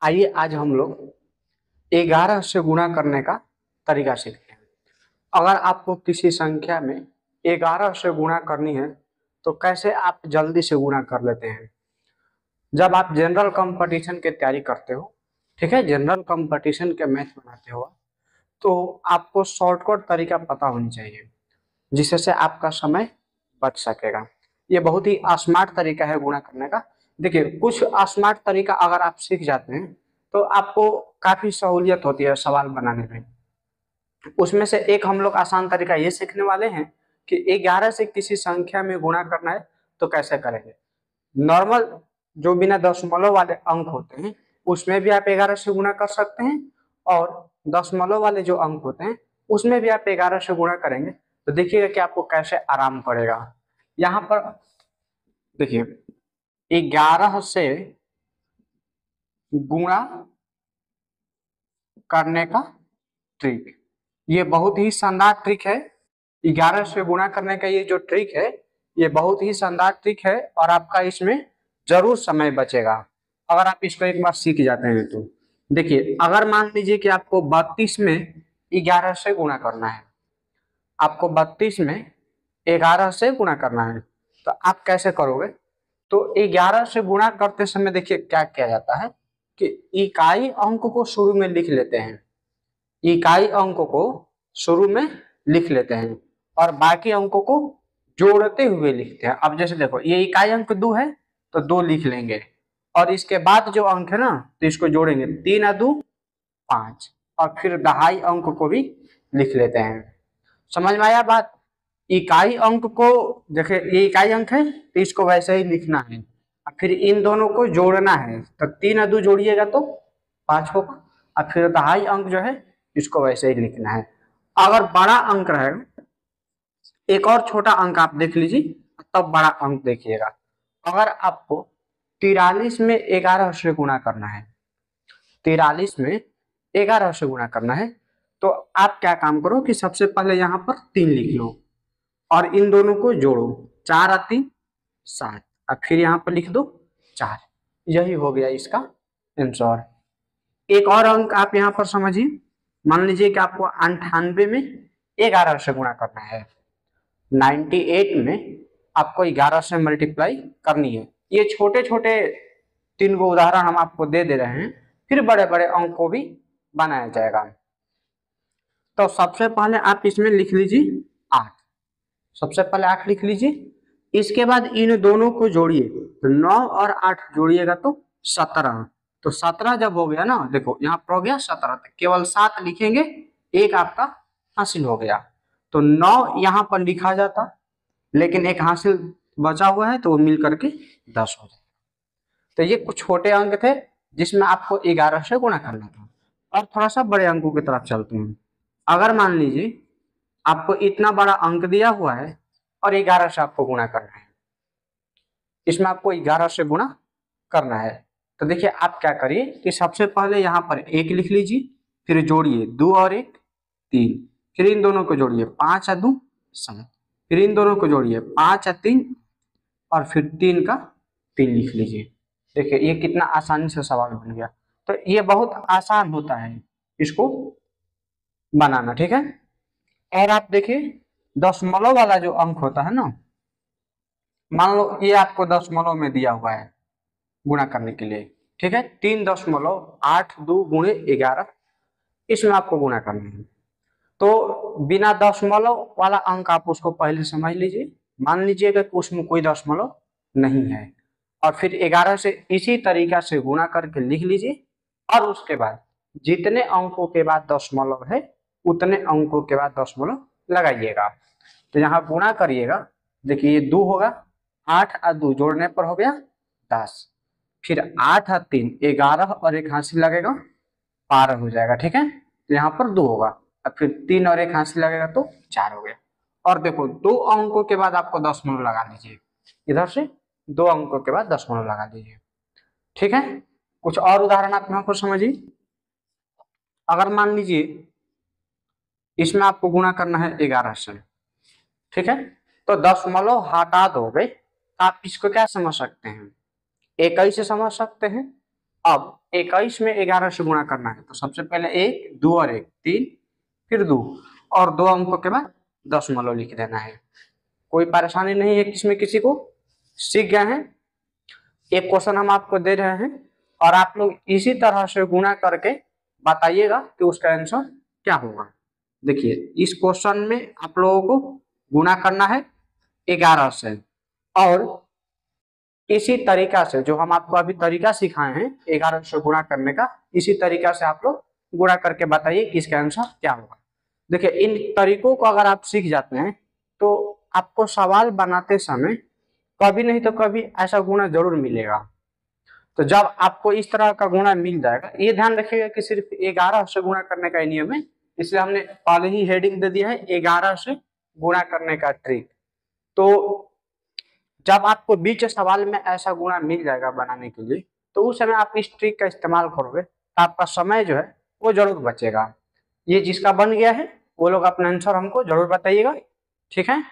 आइए आज हम लोग 11 से गुणा करने का तरीका सीखते हैं। अगर आपको किसी संख्या में 11 से गुणा करनी है तो कैसे आप जल्दी से गुणा कर लेते हैं। जब आप जनरल कंपटीशन की तैयारी करते हो, ठीक है, जनरल कंपटीशन के मैथ बनाते हो, तो आपको शॉर्टकट तरीका पता होनी चाहिए जिससे आपका समय बच सकेगा। ये बहुत ही स्मार्ट तरीका है गुणा करने का। देखिए, कुछ स्मार्ट तरीका अगर आप सीख जाते हैं तो आपको काफी सहूलियत होती है सवाल बनाने में। उसमें से एक हम लोग आसान तरीका ये सीखने वाले हैं कि 11 से किसी संख्या में गुणा करना है तो कैसे करेंगे। नॉर्मल जो बिना दशमलव वाले अंक होते हैं उसमें भी आप 11 से गुणा कर सकते हैं, और दशमलव वाले जो अंक होते हैं उसमें भी आप 11 से गुणा करेंगे तो देखिएगा कि आपको कैसे आराम पड़ेगा। यहाँ पर देखिए, 11 से गुणा करने का ट्रिक, ये बहुत ही शानदार ट्रिक है। 11 से गुणा करने का ये जो ट्रिक है ये बहुत ही शानदार ट्रिक है और आपका इसमें जरूर समय बचेगा अगर आप इसको एक बार सीख जाते हैं तो। देखिए, अगर मान लीजिए कि आपको 32 में 11 से गुणा करना है, आपको 32 में 11 से गुणा करना है तो आप कैसे करोगे। तो 11 से गुणा करते समय देखिए क्या किया जाता है कि इकाई अंक को शुरू में लिख लेते हैं, इकाई अंकों को शुरू में लिख लेते हैं और बाकी अंकों को जोड़ते हुए लिखते हैं। अब जैसे देखो, ये इकाई अंक 2 है तो 2 लिख लेंगे और इसके बाद जो अंक है ना तो इसको जोड़ेंगे, 3 और 2 5, और फिर दहाई अंक को भी लिख लेते हैं। समझ में आया बात। इकाई अंक को देखिए, ये इकाई अंक है तो इसको वैसे ही लिखना है और फिर इन दोनों को जोड़ना है, तो 3 और 2 जोड़िएगा तो 5 होगा और फिर दहाई अंक जो है इसको वैसे ही लिखना है। अगर बड़ा अंक रहेगा, एक और छोटा अंक आप देख लीजिए तब बड़ा अंक देखिएगा। अगर आपको 43 में 11 से गुणा करना है, 43 में 11 से गुणा करना है तो आप क्या काम करो कि सबसे पहले यहाँ पर 3 लिख लो और इन दोनों को जोड़ो, 4 और 3 7, और फिर यहाँ पर लिख दो 4। यही हो गया इसका आंसर। एक और अंक आप यहाँ पर समझिए, मान लीजिए कि आपको 98 में 11 से गुणा करना है, 98 में आपको 11 से मल्टीप्लाई करनी है। ये छोटे छोटे 3 गो उदाहरण हम आपको दे दे रहे हैं, फिर बड़े बड़े अंक को भी बनाया जाएगा। तो सबसे पहले आप इसमें लिख लीजिए 8, सबसे पहले 8 लिख लीजिए। इसके बाद इन दोनों को जोड़िए, तो 9 और 8 जोड़िएगा तो 17। तो 17 जब हो गया ना, देखो यहाँ पर हो गया 17, केवल 7 लिखेंगे, एक आपका हासिल हो गया। तो 9 यहाँ पर लिखा जाता लेकिन एक हासिल बचा हुआ है तो वो मिल करके 10 हो जाएगा। तो ये कुछ छोटे अंक थे जिसमें आपको 11 से गुणा करना था। और थोड़ा सा बड़े अंकों की तरफ चलते हैं। अगर मान लीजिए आपको इतना बड़ा अंक दिया हुआ है और 11 से आपको गुणा करना है, इसमें आपको 11 से गुणा करना है, तो देखिए आप क्या करिए कि सबसे पहले यहाँ पर 1 लिख लीजिए, फिर जोड़िए 2 और 1 3, फिर इन दोनों को जोड़िए 5 और 2 7, फिर इन दोनों को जोड़िए 5 और 3, और फिर 3 का 3 लिख लीजिए। देखिए ये कितना आसानी से सवाल बन गया। तो ये बहुत आसान होता है इसको बनाना, ठीक है। और आप देखिए दशमलव वाला जो अंक होता है ना, मान लो ये आपको दशमलव में दिया हुआ है गुणा करने के लिए, ठीक है, 3.82 गुणे 11, इसमें आपको गुणा करना है। तो बिना दशमलव वाला अंक आप उसको पहले समझ लीजिए, मान लीजिएगा कि उसमें कोई दशमलव नहीं है, और फिर 11 से इसी तरीका से गुणा करके लिख लीजिए, और उसके बाद जितने अंकों के बाद दशमलव है उतने अंकों के बाद दशमलव लगाइएगा। तो यहाँ गुणा करिएगा, देखिए ये 2 होगा, 8 और 2 जोड़ने पर हो गया 10, फिर 8 और 3 11, और एक हासिल लगेगा 12 हो जाएगा, ठीक है। तो यहाँ पर 2 होगा और फिर 3 और एक हासिल लगेगा तो 4 हो गया। और देखो 2 अंकों के बाद आपको दशमलव लगा लीजिए, इधर से 2 अंकों के बाद दशमलव लगा लीजिए, ठीक है। कुछ और उदाहरण आप यहाँ पर समझिए। अगर मान लीजिए इसमें आपको गुणा करना है 11 से, ठीक है, तो दशमलव हटा दोगे, आप इसको क्या समझ सकते हैं, इकाई से समझ सकते हैं, अब 21 में 11 से गुणा करना है, तो सबसे पहले 1 2 और 1 3, फिर 2 और 2 अंकों के बाद दशमलव लिख देना है। कोई परेशानी नहीं है किसमें किसी को, सीख गए हैं। एक क्वेश्चन हम आपको दे रहे हैं और आप लोग इसी तरह से गुणा करके बताइएगा कि उसका आंसर क्या होगा। देखिए इस क्वेश्चन में आप लोगों को गुणा करना है 11 से, और इसी तरीका से जो हम आपको अभी तरीका सिखाए हैं 11 से गुणा करने का, इसी तरीका से आप लोग गुणा करके बताइए कि इसका आंसर क्या होगा। देखिए इन तरीकों को अगर आप सीख जाते हैं तो आपको सवाल बनाते समय कभी नहीं तो कभी ऐसा गुणा जरूर मिलेगा। तो जब आपको इस तरह का गुणा मिल जाएगा, ये ध्यान रखिएगा कि सिर्फ 11 से गुणा करने का ही नियम है, इसलिए हमने पहले ही हेडिंग दे दिया है 11 से गुणा करने का ट्रिक। तो जब आपको बीच सवाल में ऐसा गुणा मिल जाएगा बनाने के लिए, तो उस समय आप इस ट्रिक का इस्तेमाल करोगे तो आपका समय जो है वो जरूर बचेगा। ये जिसका बन गया है वो लोग अपना आंसर हमको जरूर बताइएगा, ठीक है।